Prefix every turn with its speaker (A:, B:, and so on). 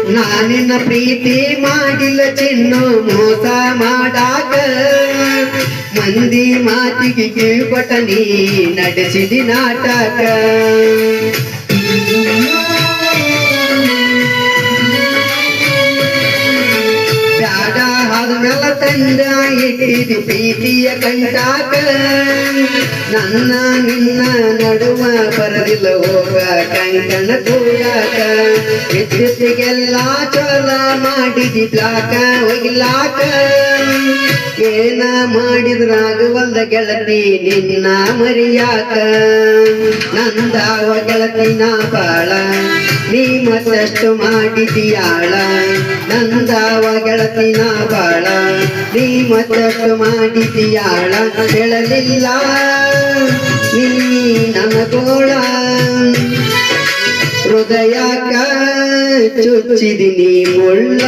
A: ನಾನಿನ್ನ ಪ್ರೀತಿ ಮಾಡಿಲ್ಲ ಚಿನ್ನು ಮೋಸ ಮಾಡಾಕ ಮಂದಿ ಮಾತಿಗೆ ಕಿವಿಗೊಟ್ಟ ನೀ ನಡೆಸಿದಿ ನಾಟಕ ಬ್ಯಾಡ ಆದ್ಮೇಲ ತಂದ ಇಟ್ಟಿದಿ ಪ್ರೀತಿಯ ಕಂಟಾಕ ನನ್ನ ನಿನ್ನ ನಡುವ ಬರದಿಲ್ಲ ಹೋಗ ಕಂಕಣ ಕೂಡಾಕ ವಿದ್ಯುತ್ತಿಗೆಲ್ಲ ಚೋಲ ಮಾಡಿದಿ ಬ್ಲಾಕ ಒಗಿಲಾಕ ಏನ ಮಾಡಿದ್ರಾಗುವಲ್ದ ಗೆಳತಿ ನಿನ್ನ ಮರಿಯಾಕ ನಂದಾವ ಗೆಳತಿ ನಾ ಬಾಳ ನೀ ಮತ್ತಷ್ಟು ಮಾಡಿದಿಯಾಳ ನಂದಾವ ಗೆಳತಿ ನಾ ಬಾಳ ನೀ ಮತ್ತಷ್ಟು ಮಾಡಿದಿಯಾಳ ಹೇಳಲಿಲ್ಲ ನೀ ನನಗೋಳ ಹೃದಯಕ್ಕ ಚುಚ್ಚಿದಿ ನೀ ಮುಳ್ಳ